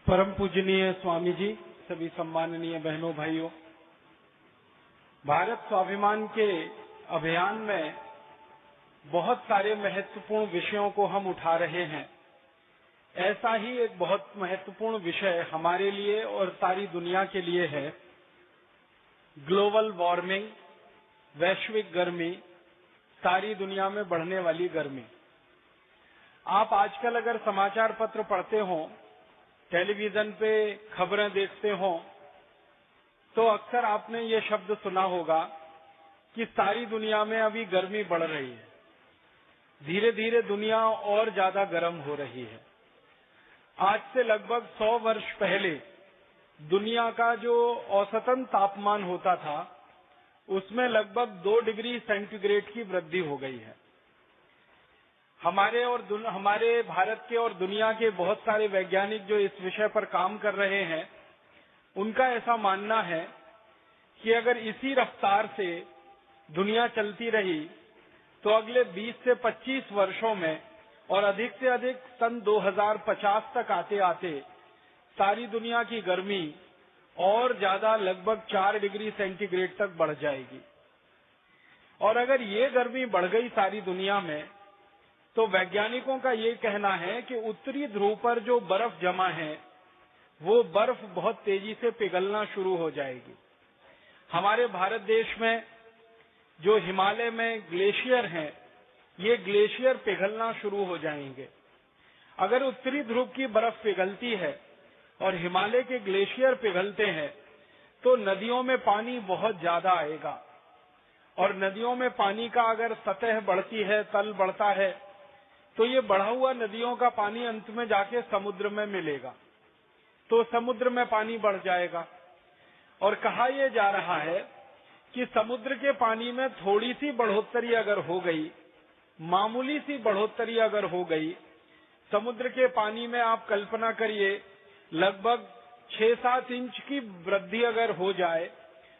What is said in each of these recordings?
परम पूजनीय स्वामी जी, सभी सम्माननीय बहनों भाइयों, भारत स्वाभिमान के अभियान में बहुत सारे महत्वपूर्ण विषयों को हम उठा रहे हैं। ऐसा ही एक बहुत महत्वपूर्ण विषय हमारे लिए और सारी दुनिया के लिए है ग्लोबल वार्मिंग, वैश्विक गर्मी, सारी दुनिया में बढ़ने वाली गर्मी। आप आजकल अगर समाचार पत्र पढ़ते हो, टेलीविजन पे खबरें देखते हो, तो अक्सर आपने ये शब्द सुना होगा कि सारी दुनिया में अभी गर्मी बढ़ रही है, धीरे धीरे दुनिया और ज्यादा गर्म हो रही है। आज से लगभग 100 वर्ष पहले दुनिया का जो औसतन तापमान होता था, उसमें लगभग 2 डिग्री सेंटीग्रेड की वृद्धि हो गई है। हमारे भारत के और दुनिया के बहुत सारे वैज्ञानिक जो इस विषय पर काम कर रहे हैं, उनका ऐसा मानना है कि अगर इसी रफ्तार से दुनिया चलती रही तो अगले 20 से 25 वर्षों में और अधिक से अधिक सन 2050 तक आते आते सारी दुनिया की गर्मी और ज्यादा लगभग 4 डिग्री सेंटीग्रेड तक बढ़ जाएगी। और अगर ये गर्मी बढ़ गई सारी दुनिया में, तो वैज्ञानिकों का ये कहना है कि उत्तरी ध्रुव पर जो बर्फ जमा है, वो बर्फ बहुत तेजी से पिघलना शुरू हो जाएगी। हमारे भारत देश में जो हिमालय में ग्लेशियर हैं, ये ग्लेशियर पिघलना शुरू हो जाएंगे। अगर उत्तरी ध्रुव की बर्फ पिघलती है और हिमालय के ग्लेशियर पिघलते हैं, तो नदियों में पानी बहुत ज्यादा आएगा। और नदियों में पानी का अगर सतह बढ़ती है, तल बढ़ता है, तो ये बढ़ा हुआ नदियों का पानी अंत में जाके समुद्र में मिलेगा, तो समुद्र में पानी बढ़ जाएगा। और कहा यह जा रहा है कि समुद्र के पानी में थोड़ी सी बढ़ोतरी अगर हो गई, मामूली सी बढ़ोतरी अगर हो गई, समुद्र के पानी में आप कल्पना करिए लगभग 6-7 इंच की वृद्धि अगर हो जाए,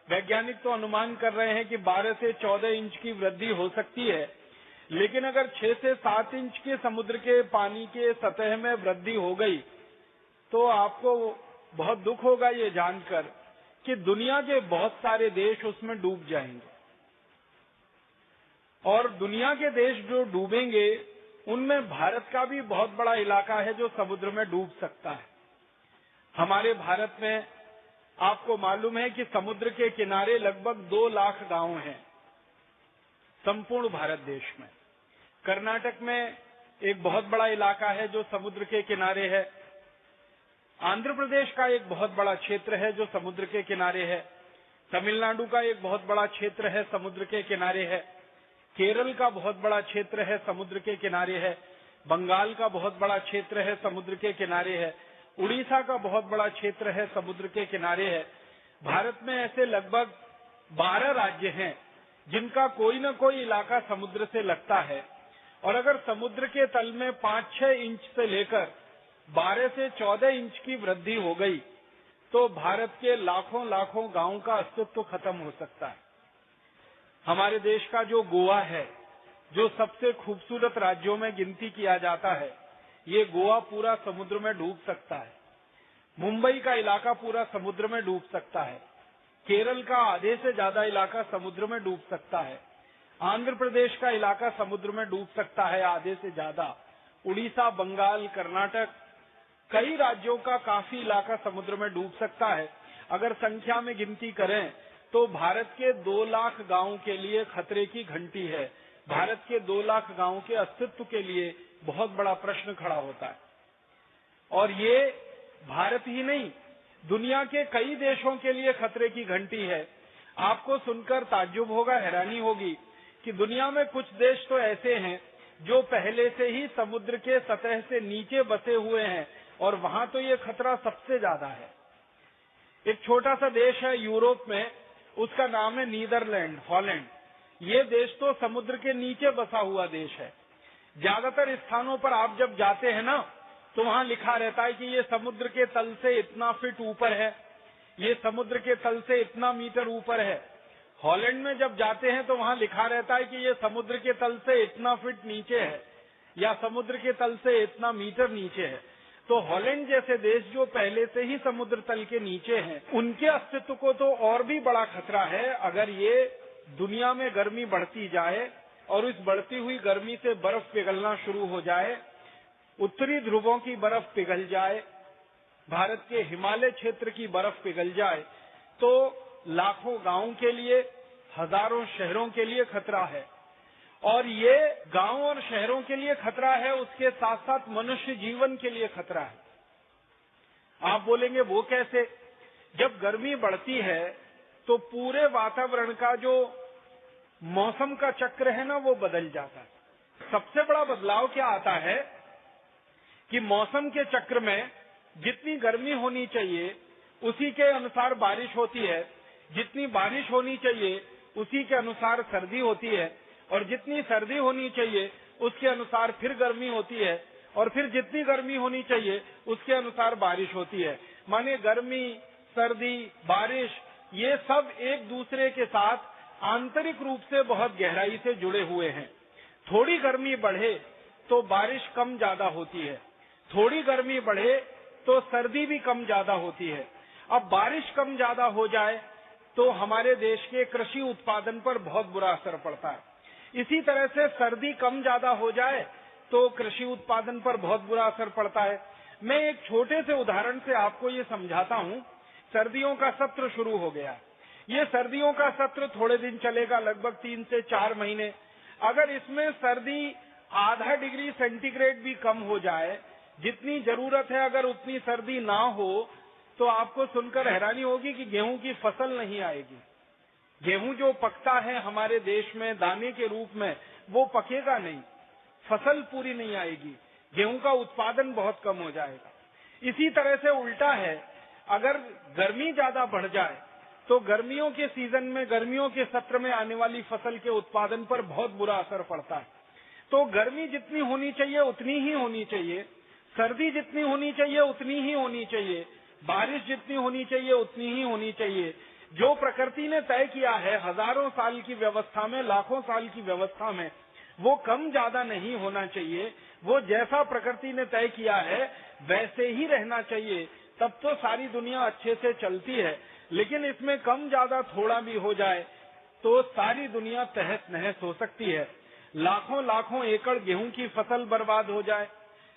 वैज्ञानिक तो अनुमान कर रहे हैं कि 12 से 14 इंच की वृद्धि हो सकती है, लेकिन अगर 6 से 7 इंच के समुद्र के पानी के सतह में वृद्धि हो गई, तो आपको बहुत दुख होगा ये जानकर कि दुनिया के बहुत सारे देश उसमें डूब जाएंगे। और दुनिया के देश जो डूबेंगे, उनमें भारत का भी बहुत बड़ा इलाका है जो समुद्र में डूब सकता है। हमारे भारत में आपको मालूम है कि समुद्र के किनारे लगभग 2 लाख गांव हैं संपूर्ण भारत देश में। कर्नाटक में एक बहुत बड़ा इलाका है जो समुद्र के किनारे है। आंध्र प्रदेश का एक बहुत बड़ा क्षेत्र है जो समुद्र के किनारे है। तमिलनाडु का एक बहुत बड़ा क्षेत्र है, समुद्र के किनारे है। केरल का बहुत बड़ा क्षेत्र है, समुद्र के किनारे है। बंगाल का बहुत बड़ा क्षेत्र है, समुद्र के किनारे है। उड़ीसा का बहुत बड़ा क्षेत्र है, समुद्र के किनारे है। भारत में ऐसे लगभग 12 राज्य हैं जिनका कोई न कोई इलाका समुद्र से लगता है। और अगर समुद्र के तल में 5-6 इंच से लेकर 12 से 14 इंच की वृद्धि हो गई, तो भारत के लाखों लाखों गांवों का अस्तित्व खत्म हो सकता है। हमारे देश का जो गोवा है, जो सबसे खूबसूरत राज्यों में गिनती किया जाता है, ये गोवा पूरा समुद्र में डूब सकता है। मुंबई का इलाका पूरा समुद्र में डूब सकता है। केरल का आधे से ज्यादा इलाका समुद्र में डूब सकता है। आंध्र प्रदेश का इलाका समुद्र में डूब सकता है आधे से ज्यादा। उड़ीसा, बंगाल, कर्नाटक, कई राज्यों का काफी इलाका समुद्र में डूब सकता है। अगर संख्या में गिनती करें तो भारत के 2 लाख गांवों के लिए खतरे की घंटी है। भारत के 2 लाख गांवों के अस्तित्व के लिए बहुत बड़ा प्रश्न खड़ा होता है। और ये भारत ही नहीं, दुनिया के कई देशों के लिए खतरे की घंटी है। आपको सुनकर ताज्जुब होगा, हैरानी होगी कि दुनिया में कुछ देश तो ऐसे हैं जो पहले से ही समुद्र के सतह से नीचे बसे हुए हैं, और वहां तो ये खतरा सबसे ज्यादा है। एक छोटा सा देश है यूरोप में, उसका नाम है नीदरलैंड, हॉलैंड। ये देश तो समुद्र के नीचे बसा हुआ देश है। ज्यादातर स्थानों पर आप जब जाते हैं ना, तो वहां लिखा रहता है कि ये समुद्र के तल से इतना फीट ऊपर है, ये समुद्र के तल से इतना मीटर ऊपर है। हॉलैंड में जब जाते हैं तो वहां लिखा रहता है कि ये समुद्र के तल से इतना फीट नीचे है, या समुद्र के तल से इतना मीटर नीचे है। तो हॉलैंड जैसे देश जो पहले से ही समुद्र तल के नीचे हैं, उनके अस्तित्व को तो और भी बड़ा खतरा है अगर ये दुनिया में गर्मी बढ़ती जाए और इस बढ़ती हुई गर्मी से बर्फ पिघलना शुरू हो जाए, उत्तरी ध्रुवों की बर्फ पिघल जाए, भारत के हिमालय क्षेत्र की बर्फ पिघल जाए, तो लाखों गांवों के लिए, हजारों शहरों के लिए खतरा है। और ये गांव और शहरों के लिए खतरा है, उसके साथ साथ मनुष्य जीवन के लिए खतरा है। आप बोलेंगे वो कैसे? जब गर्मी बढ़ती है तो पूरे वातावरण का जो मौसम का चक्र है ना, वो बदल जाता है। सबसे बड़ा बदलाव क्या आता है कि मौसम के चक्र में जितनी गर्मी होनी चाहिए उसी के अनुसार बारिश होती है, जितनी बारिश होनी चाहिए उसी के अनुसार सर्दी होती है, और जितनी सर्दी होनी चाहिए उसके अनुसार फिर गर्मी होती है, और फिर जितनी गर्मी होनी चाहिए उसके अनुसार बारिश होती है। माने गर्मी, सर्दी, बारिश ये सब एक दूसरे के साथ आंतरिक रूप से बहुत गहराई से जुड़े हुए हैं। थोड़ी गर्मी बढ़े तो बारिश कम ज्यादा होती है, थोड़ी गर्मी बढ़े तो सर्दी भी कम ज्यादा होती है। अब बारिश कम ज्यादा हो जाए तो हमारे देश के कृषि उत्पादन पर बहुत बुरा असर पड़ता है। इसी तरह से सर्दी कम ज्यादा हो जाए तो कृषि उत्पादन पर बहुत बुरा असर पड़ता है। मैं एक छोटे से उदाहरण से आपको ये समझाता हूँ। सर्दियों का सत्र शुरू हो गया। ये सर्दियों का सत्र थोड़े दिन चलेगा, लगभग 3 से 4 महीने। अगर इसमें सर्दी आधा डिग्री सेंटीग्रेड भी कम हो जाए, जितनी जरूरत है अगर उतनी सर्दी ना हो, तो आपको सुनकर हैरानी होगी कि गेहूं की फसल नहीं आएगी। गेहूं जो पकता है हमारे देश में दाने के रूप में, वो पकेगा नहीं, फसल पूरी नहीं आएगी, गेहूं का उत्पादन बहुत कम हो जाएगा। इसी तरह से उल्टा है, अगर गर्मी ज्यादा बढ़ जाए तो गर्मियों के सीजन में, गर्मियों के सत्र में आने वाली फसल के उत्पादन पर बहुत बुरा असर पड़ता है। तो गर्मी जितनी होनी चाहिए उतनी ही होनी चाहिए, सर्दी जितनी होनी चाहिए उतनी ही होनी चाहिए, बारिश जितनी होनी चाहिए उतनी ही होनी चाहिए। जो प्रकृति ने तय किया है हजारों साल की व्यवस्था में, लाखों साल की व्यवस्था में, वो कम ज्यादा नहीं होना चाहिए। वो जैसा प्रकृति ने तय किया है वैसे ही रहना चाहिए, तब तो सारी दुनिया अच्छे से चलती है। लेकिन इसमें कम ज्यादा थोड़ा भी हो जाए तो सारी दुनिया तहस नहस हो सकती है। लाखों लाखों एकड़ गेहूं की फसल बर्बाद हो जाए,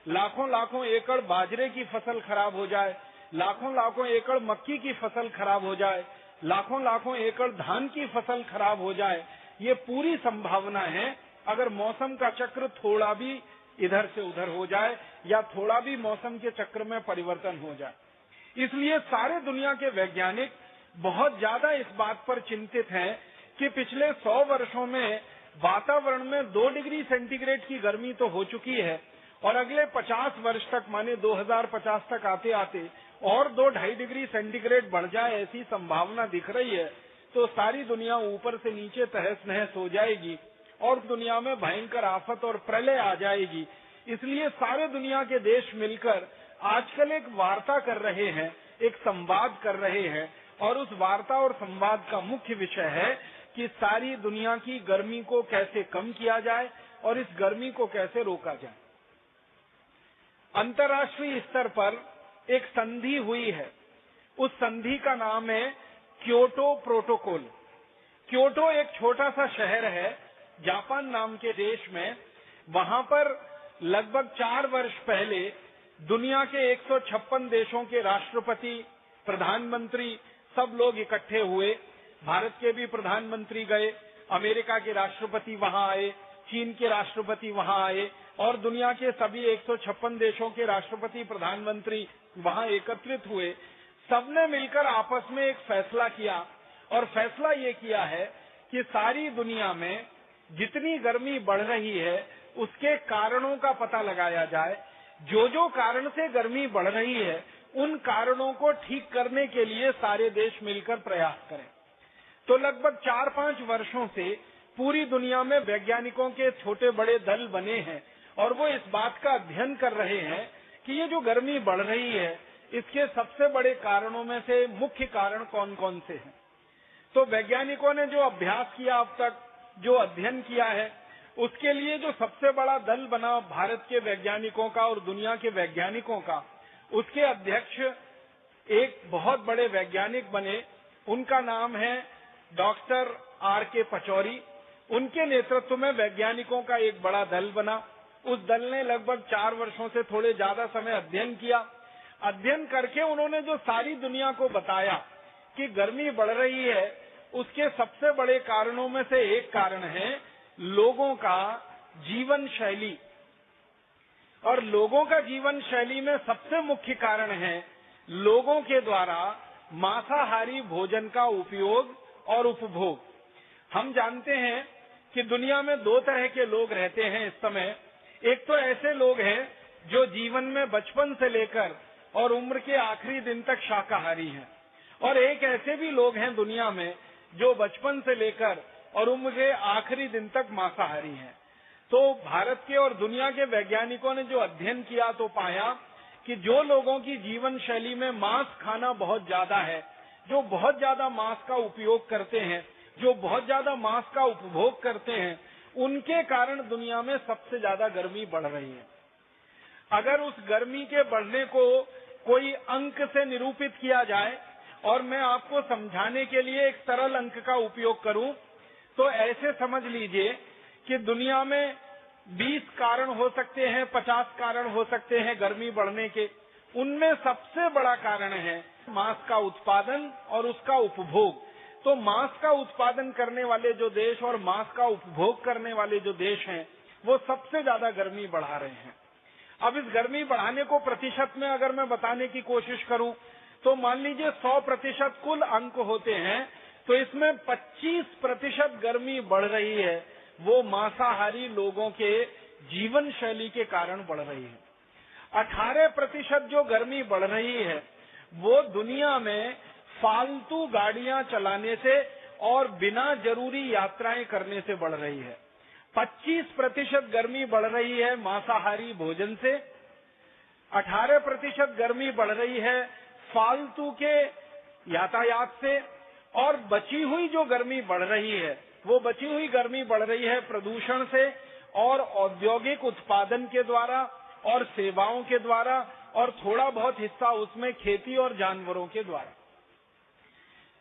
लाखों लाखों एकड़ बाजरे की फसल खराब हो जाए, लाखों लाखों एकड़ मक्की की फसल खराब हो जाए, लाखों लाखों एकड़ धान की फसल खराब हो जाए, ये पूरी संभावना है अगर मौसम का चक्र थोड़ा भी इधर से उधर हो जाए या थोड़ा भी मौसम के चक्र में परिवर्तन हो जाए। इसलिए सारे दुनिया के वैज्ञानिक बहुत ज्यादा इस बात पर चिंतित हैं कि पिछले 100 वर्षों में वातावरण में 2 डिग्री सेंटीग्रेड की गर्मी तो हो चुकी है, और अगले 50 वर्ष तक, माने 2050 तक आते आते और 2-2.5 डिग्री सेंटीग्रेड बढ़ जाए ऐसी संभावना दिख रही है। तो सारी दुनिया ऊपर से नीचे तहस नहस हो जाएगी और दुनिया में भयंकर आफत और प्रलय आ जाएगी। इसलिए सारे दुनिया के देश मिलकर आजकल एक वार्ता कर रहे हैं, एक संवाद कर रहे हैं, और उस वार्ता और संवाद का मुख्य विषय है कि सारी दुनिया की गर्मी को कैसे कम किया जाए और इस गर्मी को कैसे रोका जाए। अंतर्राष्ट्रीय स्तर पर एक संधि हुई है, उस संधि का नाम है क्योटो प्रोटोकॉल। क्योटो एक छोटा सा शहर है जापान नाम के देश में। वहां पर लगभग 4 वर्ष पहले दुनिया के 156 देशों के राष्ट्रपति, प्रधानमंत्री सब लोग इकट्ठे हुए। भारत के भी प्रधानमंत्री गए, अमेरिका के राष्ट्रपति वहां आए, चीन के राष्ट्रपति वहां आए, और दुनिया के सभी 156 देशों के राष्ट्रपति, प्रधानमंत्री वहां एकत्रित हुए। सबने मिलकर आपस में एक फैसला किया, और फैसला ये किया है कि सारी दुनिया में जितनी गर्मी बढ़ रही है उसके कारणों का पता लगाया जाए। जो जो कारण से गर्मी बढ़ रही है उन कारणों को ठीक करने के लिए सारे देश मिलकर प्रयास करें। तो लगभग 4-5 वर्षों से पूरी दुनिया में वैज्ञानिकों के छोटे बड़े दल बने हैं, और वो इस बात का अध्ययन कर रहे हैं कि ये जो गर्मी बढ़ रही है इसके सबसे बड़े कारणों में से मुख्य कारण कौन कौन से हैं। तो वैज्ञानिकों ने जो अभ्यास किया, अब तक जो अध्ययन किया है, उसके लिए जो सबसे बड़ा दल बना भारत के वैज्ञानिकों का और दुनिया के वैज्ञानिकों का, उसके अध्यक्ष एक बहुत बड़े वैज्ञानिक बने, उनका नाम है डॉक्टर R.K. पचौरी। उनके नेतृत्व में वैज्ञानिकों का एक बड़ा दल बना। उस दल ने लगभग 4 वर्षों से थोड़े ज्यादा समय अध्ययन किया। अध्ययन करके उन्होंने जो सारी दुनिया को बताया कि गर्मी बढ़ रही है, उसके सबसे बड़े कारणों में से एक कारण है लोगों का जीवन शैली। और लोगों का जीवन शैली में सबसे मुख्य कारण है लोगों के द्वारा मांसाहारी भोजन का उपयोग और उपभोग। हम जानते हैं कि दुनिया में 2 तरह के लोग रहते हैं इस समय। एक तो ऐसे लोग हैं जो जीवन में बचपन से लेकर और उम्र के आखिरी दिन तक शाकाहारी हैं, और एक ऐसे भी लोग हैं दुनिया में जो बचपन से लेकर और उम्र के आखिरी दिन तक मांसाहारी हैं। तो भारत के और दुनिया के वैज्ञानिकों ने जो अध्ययन किया तो पाया कि जो लोगों की जीवन शैली में मांस खाना बहुत ज्यादा है, जो बहुत ज्यादा मांस का उपयोग करते हैं, जो बहुत ज्यादा मांस का उपभोग करते हैं, उनके कारण दुनिया में सबसे ज्यादा गर्मी बढ़ रही है। अगर उस गर्मी के बढ़ने को कोई अंक से निरूपित किया जाए और मैं आपको समझाने के लिए एक सरल अंक का उपयोग करूं, तो ऐसे समझ लीजिए कि दुनिया में 20 कारण हो सकते हैं, 50 कारण हो सकते हैं गर्मी बढ़ने के। उनमें सबसे बड़ा कारण है मांस का उत्पादन और उसका उपभोग। तो मांस का उत्पादन करने वाले जो देश और मांस का उपभोग करने वाले जो देश हैं, वो सबसे ज्यादा गर्मी बढ़ा रहे हैं। अब इस गर्मी बढ़ाने को प्रतिशत में अगर मैं बताने की कोशिश करूं, तो मान लीजिए 100% कुल अंक होते हैं, तो इसमें 25% गर्मी बढ़ रही है, वो मांसाहारी लोगों के जीवन शैली के कारण बढ़ रही है। 18% जो गर्मी बढ़ रही है, वो दुनिया में फालतू गाड़ियां चलाने से और बिना जरूरी यात्राएं करने से बढ़ रही है। 25% गर्मी बढ़ रही है मांसाहारी भोजन से, 18% गर्मी बढ़ रही है फालतू के यातायात से, और बची हुई जो गर्मी बढ़ रही है, वो बची हुई गर्मी बढ़ रही है प्रदूषण से और औद्योगिक उत्पादन के द्वारा और सेवाओं के द्वारा, और थोड़ा बहुत हिस्सा उसमें खेती और जानवरों के द्वारा।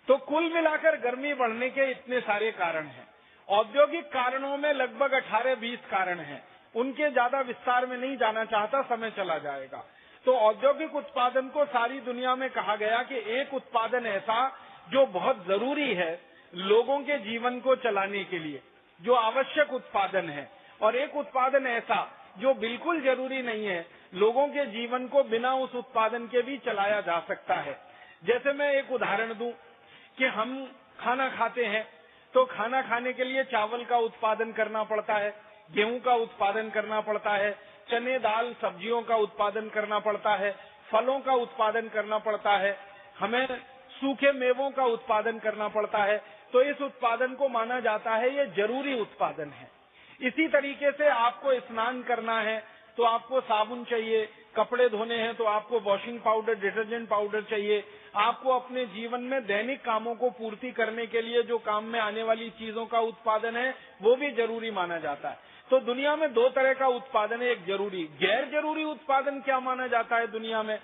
तो कुल मिलाकर गर्मी बढ़ने के इतने सारे कारण हैं। औद्योगिक कारणों में लगभग 18-20 कारण हैं, उनके ज्यादा विस्तार में नहीं जाना चाहता, समय चला जाएगा। तो औद्योगिक उत्पादन को सारी दुनिया में कहा गया कि एक उत्पादन ऐसा जो बहुत जरूरी है लोगों के जीवन को चलाने के लिए, जो आवश्यक उत्पादन है, और एक उत्पादन ऐसा जो बिल्कुल जरूरी नहीं है, लोगों के जीवन को बिना उस उत्पादन के भी चलाया जा सकता है। जैसे मैं एक उदाहरण दूं कि हम खाना खाते हैं, तो खाना खाने के लिए चावल का उत्पादन करना पड़ता है, गेहूं का उत्पादन करना पड़ता है, चने दाल सब्जियों का उत्पादन करना पड़ता है, फलों का उत्पादन करना पड़ता है, हमें सूखे मेवों का उत्पादन करना पड़ता है। तो इस उत्पादन को माना जाता है ये जरूरी उत्पादन है। इसी तरीके से आपको स्नान करना है तो आपको साबुन चाहिए, कपड़े धोने हैं तो आपको वॉशिंग पाउडर, डिटर्जेंट पाउडर चाहिए, आपको अपने जीवन में दैनिक कामों को पूर्ति करने के लिए जो काम में आने वाली चीजों का उत्पादन है वो भी जरूरी माना जाता है। तो दुनिया में 2 तरह का उत्पादन है, एक जरूरी, गैर जरूरी उत्पादन क्या माना जाता है दुनिया में।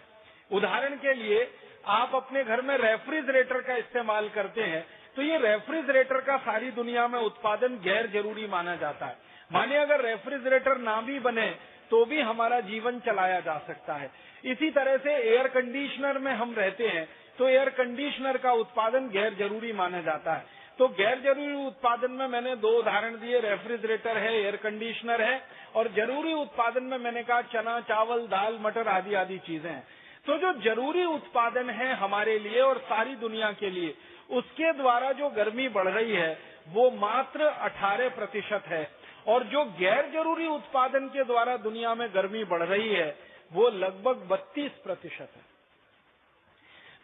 उदाहरण के लिए आप अपने घर में रेफ्रिजरेटर का इस्तेमाल करते हैं, तो ये रेफ्रिजरेटर का सारी दुनिया में उत्पादन गैर जरूरी माना जाता है। माने अगर रेफ्रिजरेटर ना भी बने तो भी हमारा जीवन चलाया जा सकता है। इसी तरह से एयर कंडीशनर में हम रहते हैं तो एयर कंडीशनर का उत्पादन गैर जरूरी माना जाता है। तो गैर जरूरी उत्पादन में मैंने 2 उदाहरण दिए, रेफ्रिजरेटर है, एयर कंडीशनर है, और जरूरी उत्पादन में मैंने कहा चना, चावल, दाल, मटर आदि आदि चीजें हैं। तो जो जरूरी उत्पादन है हमारे लिए और सारी दुनिया के लिए, उसके द्वारा जो गर्मी बढ़ रही है वो मात्र 18% है, और जो गैर जरूरी उत्पादन के द्वारा दुनिया में गर्मी बढ़ रही है वो लगभग 32% है।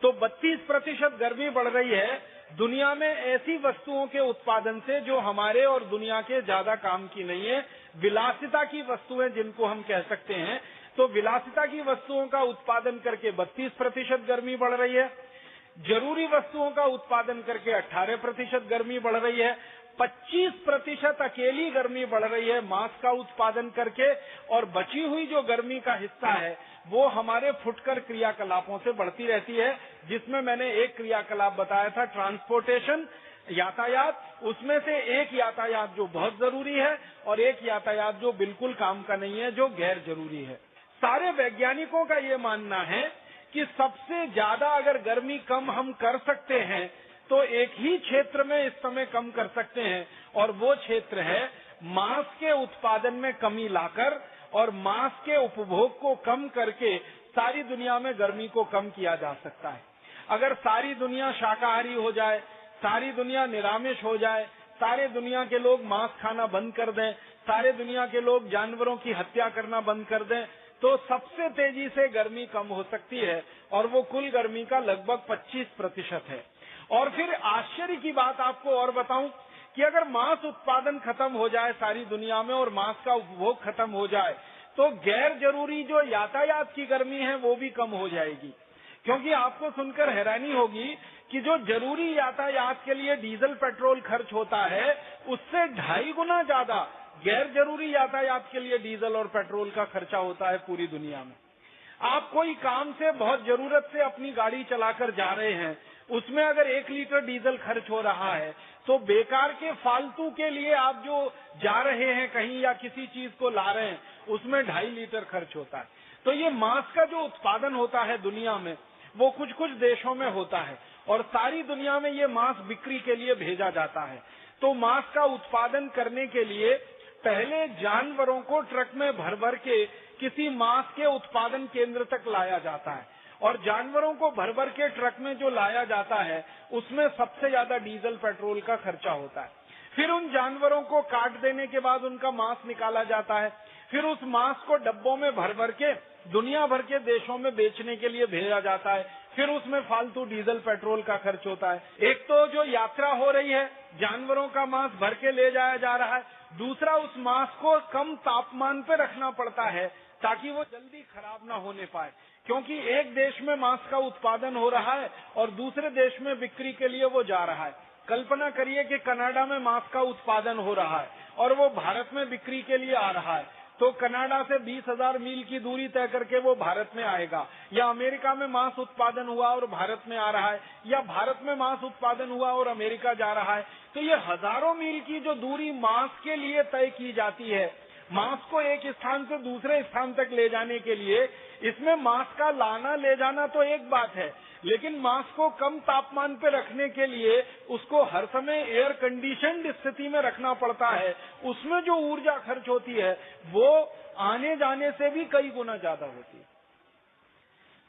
तो 32% गर्मी बढ़ रही है दुनिया में ऐसी वस्तुओं के उत्पादन से जो हमारे और दुनिया के ज्यादा काम की नहीं है, विलासिता की वस्तुएं जिनको हम कह सकते हैं। तो विलासिता की वस्तुओं का उत्पादन करके 32% गर्मी बढ़ रही है, जरूरी वस्तुओं का उत्पादन करके 18% गर्मी बढ़ रही है, 25% अकेली गर्मी बढ़ रही है मांस का उत्पादन करके, और बची हुई जो गर्मी का हिस्सा है वो हमारे फुटकर क्रियाकलापों से बढ़ती रहती है, जिसमें मैंने एक क्रियाकलाप बताया था ट्रांसपोर्टेशन, यातायात। उसमें से एक यातायात जो बहुत जरूरी है और एक यातायात जो बिल्कुल काम का नहीं है, जो गैर जरूरी है। सारे वैज्ञानिकों का ये मानना है कि सबसे ज्यादा अगर गर्मी कम हम कर सकते हैं तो एक ही क्षेत्र में इस समय कम कर सकते हैं, और वो क्षेत्र है मांस के उत्पादन में कमी लाकर और मांस के उपभोग को कम करके सारी दुनिया में गर्मी को कम किया जा सकता है। अगर सारी दुनिया शाकाहारी हो जाए, सारी दुनिया निरामिष हो जाए, सारे दुनिया के लोग मांस खाना बंद कर दें, सारे दुनिया के लोग जानवरों की हत्या करना बंद कर दें, तो सबसे तेजी से गर्मी कम हो सकती है, और वो कुल गर्मी का लगभग 25% है। और फिर आश्चर्य की बात आपको और बताऊं कि अगर मांस उत्पादन खत्म हो जाए सारी दुनिया में और मांस का उपभोग खत्म हो जाए, तो गैर जरूरी जो यातायात की गर्मी है वो भी कम हो जाएगी। क्योंकि आपको सुनकर हैरानी होगी कि जो जरूरी यातायात के लिए डीजल पेट्रोल खर्च होता है, उससे 2.5 गुना ज्यादा गैर जरूरी यातायात के लिए डीजल और पेट्रोल का खर्चा होता है पूरी दुनिया में। आप कोई काम से बहुत जरूरत से अपनी गाड़ी चलाकर जा रहे हैं, उसमें अगर 1 लीटर डीजल खर्च हो रहा है, तो बेकार के फालतू के लिए आप जो जा रहे हैं कहीं या किसी चीज को ला रहे हैं, उसमें 2.5 लीटर खर्च होता है। तो ये मांस का जो उत्पादन होता है दुनिया में, वो कुछ कुछ देशों में होता है, और सारी दुनिया में ये मांस बिक्री के लिए भेजा जाता है। तो मांस का उत्पादन करने के लिए पहले जानवरों को ट्रक में भर भर के किसी मांस के उत्पादन केंद्र तक लाया जाता है, और जानवरों को भर भर के ट्रक में जो लाया जाता है उसमें सबसे ज्यादा डीजल पेट्रोल का खर्चा होता है। फिर उन जानवरों को काट देने के बाद उनका मांस निकाला जाता है, फिर उस मांस को डब्बों में भर भर के दुनिया भर के देशों में बेचने के लिए भेजा जाता है, फिर उसमें फालतू डीजल पेट्रोल का खर्च होता है। एक तो जो यात्रा हो रही है, जानवरों का मांस भर के ले जाया जा रहा है, दूसरा उस मांस को कम तापमान पे रखना पड़ता है ताकि वो जल्दी खराब ना होने पाए, क्योंकि एक देश में मांस का उत्पादन हो रहा है और दूसरे देश में बिक्री के लिए वो जा रहा है। कल्पना करिए कि कनाडा में मांस का उत्पादन हो रहा है और वो भारत में बिक्री के लिए आ रहा है, तो कनाडा से 20,000 मील की दूरी तय करके वो भारत में आएगा, या अमेरिका में मांस उत्पादन हुआ और भारत में आ रहा है, या भारत में मांस उत्पादन हुआ और अमेरिका जा रहा है। तो ये हजारों मील की जो दूरी मांस के लिए तय की जाती है, मांस को एक स्थान से दूसरे स्थान तक ले जाने के लिए, इसमें मांस का लाना ले जाना तो एक बात है, लेकिन मांस को कम तापमान पे रखने के लिए उसको हर समय एयर कंडीशनड स्थिति में रखना पड़ता है। उसमें जो ऊर्जा खर्च होती है वो आने जाने से भी कई गुना ज्यादा होती है।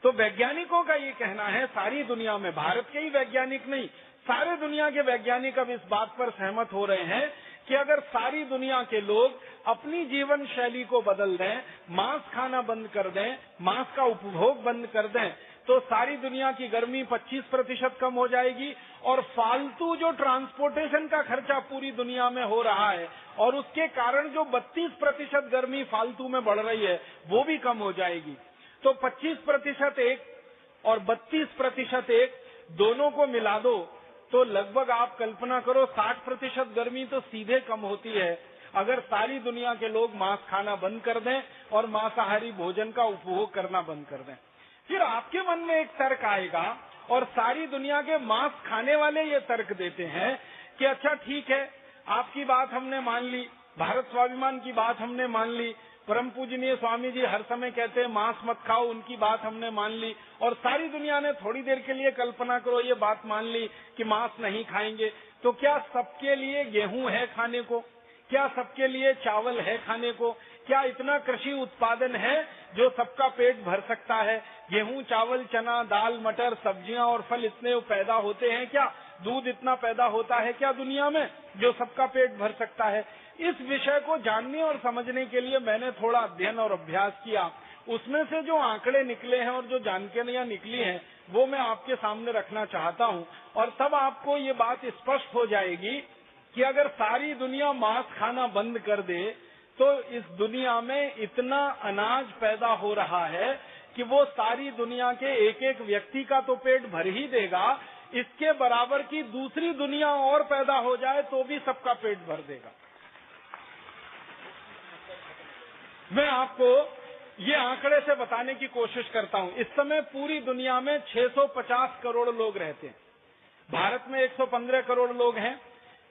तो वैज्ञानिकों का ये कहना है, सारी दुनिया में, भारत के ही वैज्ञानिक नहीं, सारे दुनिया के वैज्ञानिक अब इस बात पर सहमत हो रहे हैं कि अगर सारी दुनिया के लोग अपनी जीवन शैली को बदल दें, मांस खाना बंद कर दें, मांस का उपभोग बंद कर दें, तो सारी दुनिया की गर्मी 25% कम हो जाएगी, और फालतू जो ट्रांसपोर्टेशन का खर्चा पूरी दुनिया में हो रहा है और उसके कारण जो 32% गर्मी फालतू में बढ़ रही है वो भी कम हो जाएगी। तो 25% एक और 32% एक, दोनों को मिला दो तो लगभग आप कल्पना करो 60% गर्मी तो सीधे कम होती है अगर सारी दुनिया के लोग मांस खाना बंद कर दें और मांसाहारी भोजन का उपभोग करना बंद कर दें। फिर आपके मन में एक तर्क आएगा, और सारी दुनिया के मांस खाने वाले ये तर्क देते हैं कि अच्छा ठीक है, आपकी बात हमने मान ली, भारत स्वाभिमान की बात हमने मान ली, परम पूजनीय स्वामी जी हर समय कहते हैं मांस मत खाओ, उनकी बात हमने मान ली, और सारी दुनिया ने थोड़ी देर के लिए कल्पना करो ये बात मान ली कि मांस नहीं खाएंगे, तो क्या सबके लिए गेहूं है खाने को? क्या सबके लिए चावल है खाने को? क्या इतना कृषि उत्पादन है जो सबका पेट भर सकता है? गेहूं, चावल, चना, दाल, मटर, सब्जियां और फल इतने पैदा होते हैं क्या? दूध इतना पैदा होता है क्या दुनिया में जो सबका पेट भर सकता है? इस विषय को जानने और समझने के लिए मैंने थोड़ा अध्ययन और अभ्यास किया। उसमें से जो आंकड़े निकले हैं और जो जानकारियां निकली हैं वो मैं आपके सामने रखना चाहता हूं, और तब आपको ये बात स्पष्ट हो जाएगी कि अगर सारी दुनिया मांस खाना बंद कर दे तो इस दुनिया में इतना अनाज पैदा हो रहा है कि वो सारी दुनिया के एक एक व्यक्ति का तो पेट भर ही देगा, इसके बराबर की दूसरी दुनिया और पैदा हो जाए तो भी सबका पेट भर देगा। मैं आपको ये आंकड़े से बताने की कोशिश करता हूं। इस समय पूरी दुनिया में 650 करोड़ लोग रहते हैं। भारत में 115 करोड़ लोग हैं,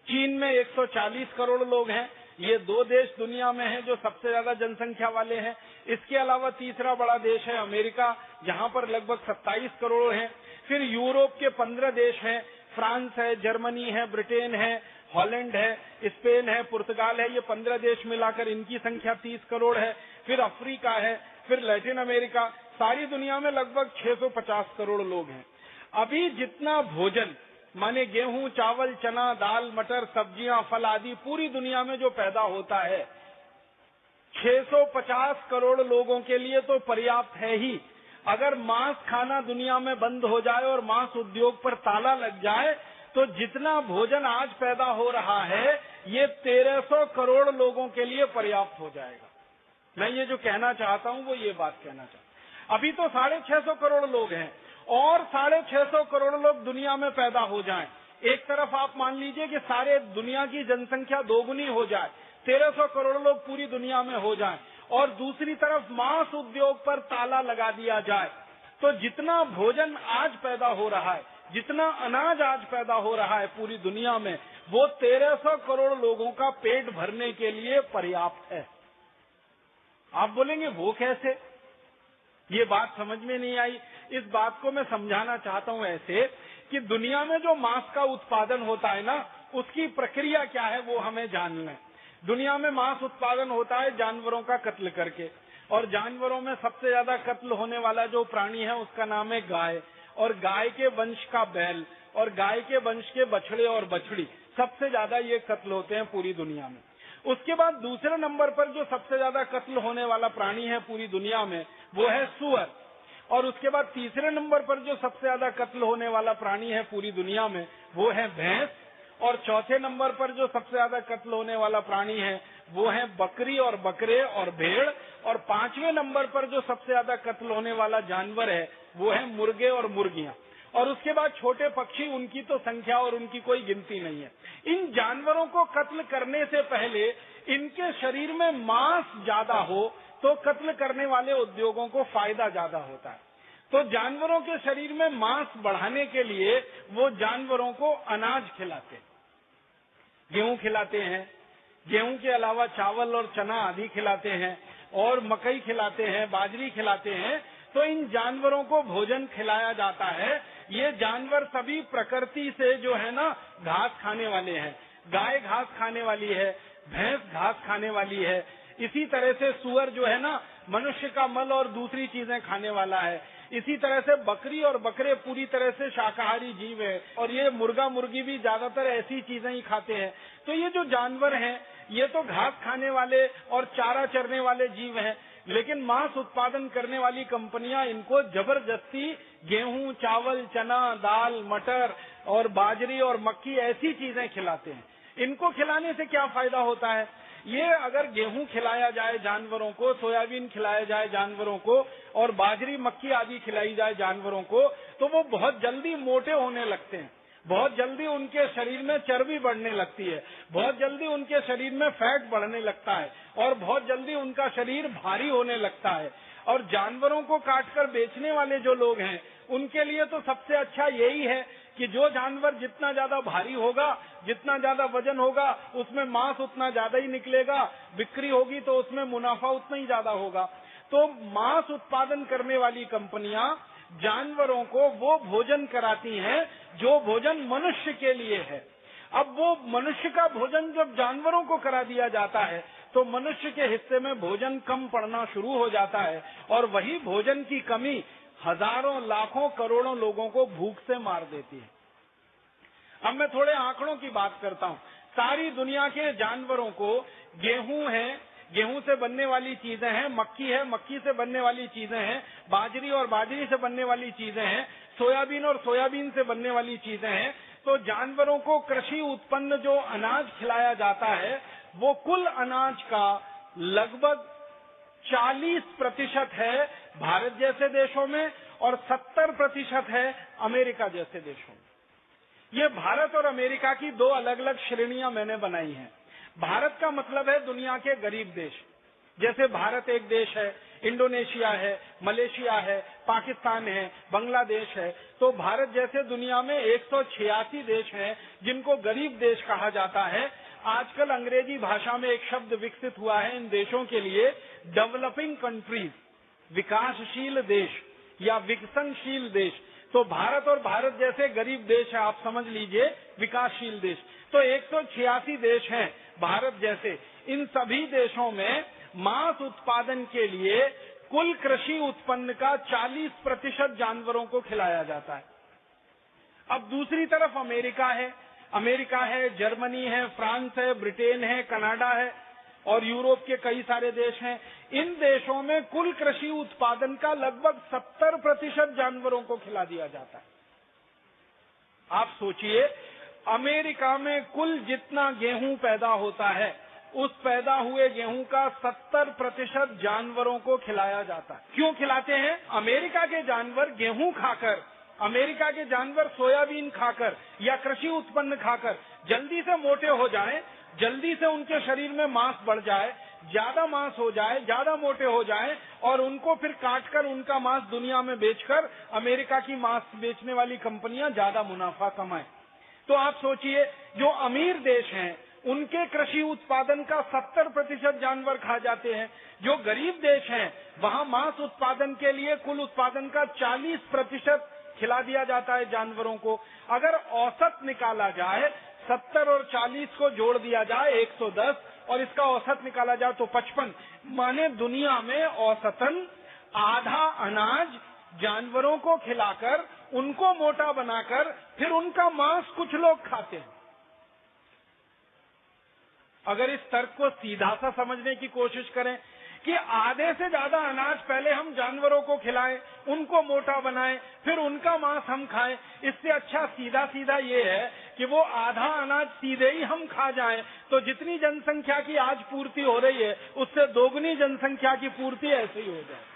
चीन में 140 करोड़ लोग हैं। ये दो देश दुनिया में हैं जो सबसे ज्यादा जनसंख्या वाले हैं। इसके अलावा तीसरा बड़ा देश है अमेरिका, जहां पर लगभग 27 करोड़ हैं। फिर यूरोप के 15 देश हैं, फ्रांस है, जर्मनी है, ब्रिटेन है, हॉलैंड है, स्पेन है, पुर्तगाल है। ये 15 देश मिलाकर इनकी संख्या 30 करोड़ है। फिर अफ्रीका है, फिर लैटिन अमेरिका। सारी दुनिया में लगभग 650 करोड़ लोग हैं। अभी जितना भोजन माने गेहूं, चावल, चना, दाल, मटर, सब्जियां, फल आदि पूरी दुनिया में जो पैदा होता है 650 करोड़ लोगों के लिए तो पर्याप्त है ही। अगर मांस खाना दुनिया में बंद हो जाए और मांस उद्योग पर ताला लग जाए तो जितना भोजन आज पैदा हो रहा है ये 1300 करोड़ लोगों के लिए पर्याप्त हो जाएगा। मैं ये जो कहना चाहता हूं वो ये बात कहना चाहता हूं। अभी तो 650 करोड़ लोग हैं और 650 करोड़ लोग दुनिया में पैदा हो जाएं। एक तरफ आप मान लीजिए कि सारे दुनिया की जनसंख्या दोगुनी हो जाए, 1300 करोड़ लोग पूरी दुनिया में हो जाएं, और दूसरी तरफ मांस उद्योग पर ताला लगा दिया जाए, तो जितना भोजन आज पैदा हो रहा है, जितना अनाज आज पैदा हो रहा है पूरी दुनिया में, वो 1300 करोड़ लोगों का पेट भरने के लिए पर्याप्त है। आप बोलेंगे वो कैसे? ये बात समझ में नहीं आई। इस बात को मैं समझाना चाहता हूं ऐसे कि दुनिया में जो मांस का उत्पादन होता है ना, उसकी प्रक्रिया क्या है वो हमें जानना है। दुनिया में मांस उत्पादन होता है जानवरों का कत्ल करके, और जानवरों में सबसे ज्यादा कत्ल होने वाला जो प्राणी है उसका नाम है गाय, और गाय के वंश का बैल, और गाय के वंश के बछड़े और बछड़ी, सबसे ज्यादा ये कत्ल होते हैं पूरी दुनिया में। उसके बाद दूसरे नंबर पर जो सबसे ज्यादा कत्ल होने वाला प्राणी है पूरी दुनिया में वो है सूअर, और उसके बाद तीसरे नंबर पर जो सबसे ज्यादा कत्ल होने वाला प्राणी है पूरी दुनिया में वो है भैंस, और चौथे नंबर पर जो सबसे ज्यादा कत्ल होने वाला प्राणी है वो है बकरी और बकरे और भेड़, और पांचवें नंबर पर जो सबसे ज्यादा कत्ल होने वाला जानवर है वो है मुर्गे और मुर्गियां, और उसके बाद छोटे पक्षी, उनकी तो संख्या और उनकी कोई गिनती नहीं है। इन जानवरों को कत्ल करने से पहले इनके शरीर में मांस ज्यादा हो तो कत्ल करने वाले उद्योगों को फायदा ज्यादा होता है। तो जानवरों के शरीर में मांस बढ़ाने के लिए वो जानवरों को अनाज खिलाते हैं, गेहूं खिलाते हैं, गेहूं के अलावा चावल और चना आदि खिलाते हैं, और मकई खिलाते हैं, बाजरी खिलाते हैं। तो इन जानवरों को भोजन खिलाया जाता है। ये जानवर सभी प्रकृति से जो है ना घास खाने वाले हैं। गाय घास खाने वाली है, भैंस घास खाने वाली है, इसी तरह से सूअर जो है ना मनुष्य का मल और दूसरी चीजें खाने वाला है। इसी तरह से बकरी और बकरे पूरी तरह से शाकाहारी जीव है, और ये मुर्गा मुर्गी भी ज्यादातर ऐसी चीजें ही खाते हैं। तो ये जो जानवर हैं ये तो घास खाने वाले और चारा चरने वाले जीव हैं, लेकिन मांस उत्पादन करने वाली कंपनियां इनको जबरदस्ती गेहूं, चावल, चना, दाल, मटर और बाजरी और मक्की ऐसी चीजें खिलाते हैं। इनको खिलाने से क्या फायदा होता है? ये अगर गेहूं खिलाया जाए जानवरों को, सोयाबीन खिलाया जाए जानवरों को, और बाजरी, मक्की आदि खिलाई जाए जानवरों को, तो वो बहुत जल्दी मोटे होने लगते हैं, बहुत जल्दी उनके शरीर में चर्बी बढ़ने लगती है, बहुत जल्दी उनके शरीर में फैट बढ़ने लगता है, और बहुत जल्दी उनका शरीर भारी होने लगता है। और जानवरों को काटकर बेचने वाले जो लोग हैं उनके लिए तो सबसे अच्छा यही है कि जो जानवर जितना ज्यादा भारी होगा, जितना ज्यादा वजन होगा, उसमें मांस उतना ज्यादा ही निकलेगा, बिक्री होगी तो उसमें मुनाफा उतना ही ज्यादा होगा। तो मांस उत्पादन करने वाली कंपनियां जानवरों को वो भोजन कराती हैं जो भोजन मनुष्य के लिए है। अब वो मनुष्य का भोजन जब जानवरों को करा दिया जाता है तो मनुष्य के हिस्से में भोजन कम पड़ना शुरू हो जाता है, और वही भोजन की कमी हजारों, लाखों, करोड़ों लोगों को भूख से मार देती है। अब मैं थोड़े आंकड़ों की बात करता हूँ। सारी दुनिया के जानवरों को गेहूं है, गेहूं से बनने वाली चीजें हैं, मक्की है, मक्की से बनने वाली चीजें हैं, बाजरी और बाजरी से बनने वाली चीजें हैं, सोयाबीन और सोयाबीन से बनने वाली चीजें हैं। तो जानवरों को कृषि उत्पन्न जो अनाज खिलाया जाता है वो कुल अनाज का लगभग 40% है भारत जैसे देशों में, और 70% है अमेरिका जैसे देशों में। ये भारत और अमेरिका की दो अलग अलग श्रेणियां मैंने बनाई हैं। भारत का मतलब है दुनिया के गरीब देश, जैसे भारत एक देश है, इंडोनेशिया है, मलेशिया है, पाकिस्तान है, बांग्लादेश है। तो भारत जैसे दुनिया में 186 देश हैं जिनको गरीब देश कहा जाता है। आजकल अंग्रेजी भाषा में एक शब्द विकसित हुआ है इन देशों के लिए, डेवलपिंग कंट्रीज, विकासशील देश या विकसनशील देश। तो भारत और भारत जैसे गरीब देश है, आप समझ लीजिए विकासशील देश। तो 186 देश हैं भारत जैसे। इन सभी देशों में मांस उत्पादन के लिए कुल कृषि उत्पन्न का 40% जानवरों को खिलाया जाता है। अब दूसरी तरफ अमेरिका है, जर्मनी है, फ्रांस है, ब्रिटेन है, कनाडा है और यूरोप के कई सारे देश हैं। इन देशों में कुल कृषि उत्पादन का लगभग 70% जानवरों को खिला दिया जाता है। आप सोचिए, अमेरिका में कुल जितना गेहूं पैदा होता है, उस पैदा हुए गेहूं का 70% जानवरों को खिलाया जाता है। क्यों खिलाते हैं? अमेरिका के जानवर गेहूं खाकर, अमेरिका के जानवर सोयाबीन खाकर या कृषि उत्पन्न खाकर जल्दी से मोटे हो जाएं, जल्दी से उनके शरीर में मांस बढ़ जाए, ज्यादा मांस हो जाए, ज्यादा मोटे हो जाए और उनको फिर काटकर उनका मांस दुनिया में बेचकर अमेरिका की मांस बेचने वाली कंपनियां ज्यादा मुनाफा कमाएं। तो आप सोचिए, जो अमीर देश हैं उनके कृषि उत्पादन का 70% जानवर खा जाते हैं। जो गरीब देश हैं वहां मांस उत्पादन के लिए कुल उत्पादन का 40% खिला दिया जाता है जानवरों को। अगर औसत निकाला जाए, 70 और 40 को जोड़ दिया जाए 110 और इसका औसत निकाला जाए तो 55, माने दुनिया में औसतन आधा अनाज जानवरों को खिलाकर उनको मोटा बनाकर फिर उनका मांस कुछ लोग खाते हैं। अगर इस तर्क को सीधा सा समझने की कोशिश करें कि आधे से ज्यादा अनाज पहले हम जानवरों को खिलाएं, उनको मोटा बनाएं, फिर उनका मांस हम खाएं, इससे अच्छा सीधा सीधा ये है कि वो आधा अनाज सीधे ही हम खा जाएं, तो जितनी जनसंख्या की आज पूर्ति हो रही है उससे दोगुनी जनसंख्या की पूर्ति ऐसे ही हो जाए।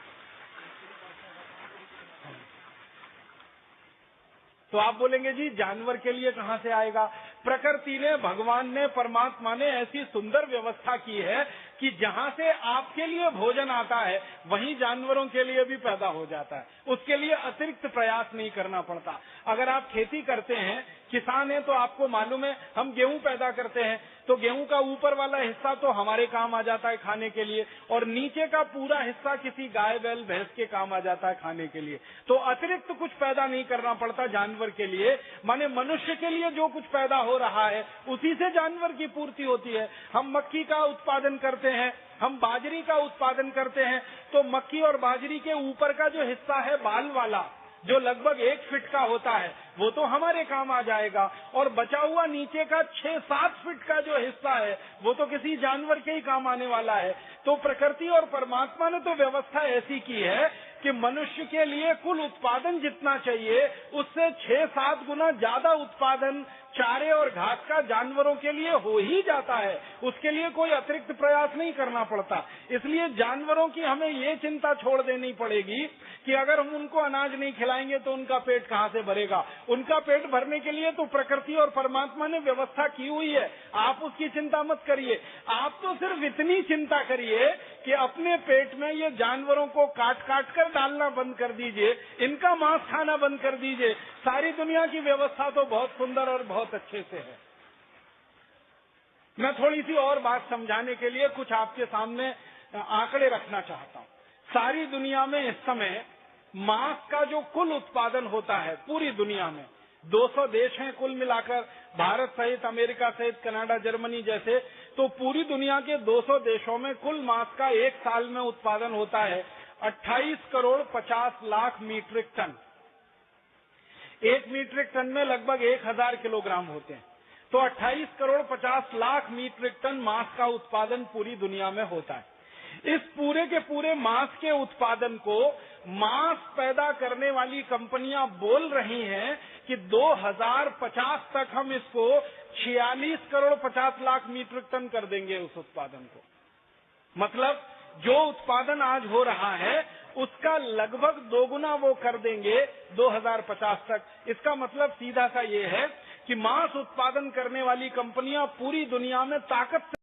तो आप बोलेंगे जी जानवर के लिए कहां से आएगा? प्रकृति ने, भगवान ने, परमात्मा ने ऐसी सुंदर व्यवस्था की है कि जहां से आपके लिए भोजन आता है वहीं जानवरों के लिए भी पैदा हो जाता है। उसके लिए अतिरिक्त प्रयास नहीं करना पड़ता। अगर आप खेती करते हैं, किसान हैं, तो आपको मालूम है हम गेहूं पैदा करते हैं तो गेहूं का ऊपर वाला हिस्सा तो हमारे काम आ जाता है खाने के लिए और नीचे का पूरा हिस्सा किसी गाय बैल भैंस के काम आ जाता है खाने के लिए। तो अतिरिक्त कुछ पैदा नहीं करना पड़ता जानवर के लिए। माने मनुष्य के लिए जो कुछ पैदा हो रहा है उसी से जानवर की पूर्ति होती है। हम मक्की का उत्पादन करते हैं, हम बाजरी का उत्पादन करते हैं, तो मक्की और बाजरी के ऊपर का जो हिस्सा है बाल वाला, जो लगभग 1 फीट का होता है, वो तो हमारे काम आ जाएगा और बचा हुआ नीचे का 6-7 फीट का जो हिस्सा है वो तो किसी जानवर के ही काम आने वाला है। तो प्रकृति और परमात्मा ने तो व्यवस्था ऐसी की है कि मनुष्य के लिए कुल उत्पादन जितना चाहिए उससे 6-7 गुना ज्यादा उत्पादन चारे और घास का जानवरों के लिए हो ही जाता है। उसके लिए कोई अतिरिक्त प्रयास नहीं करना पड़ता। इसलिए जानवरों की हमें ये चिंता छोड़ देनी पड़ेगी कि अगर हम उनको अनाज नहीं खिलाएंगे तो उनका पेट कहाँ से भरेगा। उनका पेट भरने के लिए तो प्रकृति और परमात्मा ने व्यवस्था की हुई है, आप उसकी चिंता मत करिए। आप तो सिर्फ इतनी चिंता करिए कि अपने पेट में ये जानवरों को काट काट कर डालना बंद कर दीजिए, इनका मांस खाना बंद कर दीजिए। सारी दुनिया की व्यवस्था तो बहुत सुंदर और बहुत अच्छे से है। मैं थोड़ी सी और बात समझाने के लिए कुछ आपके सामने आंकड़े रखना चाहता हूँ। सारी दुनिया में इस समय मांस का जो कुल उत्पादन होता है पूरी दुनिया में, 200 देश हैं कुल मिलाकर, भारत सहित, अमेरिका सहित, कनाडा, जर्मनी जैसे, तो पूरी दुनिया के 200 देशों में कुल मांस का एक साल में उत्पादन होता है 28 crore 50 lakh metric ton. 1 metric ton में लगभग 1000 किलोग्राम होते हैं। तो 28 करोड़ 50 लाख मीट्रिक टन मांस का उत्पादन पूरी दुनिया में होता है। इस पूरे के पूरे मांस के उत्पादन को मांस पैदा करने वाली कंपनियां बोल रही हैं कि 2050 तक हम इसको 46 करोड़ 50 लाख मीट्रिक टन कर देंगे उस उत्पादन को। मतलब जो उत्पादन आज हो रहा है उसका लगभग दोगुना वो कर देंगे 2050 तक। इसका मतलब सीधा सा ये है कि मांस उत्पादन करने वाली कंपनियां पूरी दुनिया में ताकत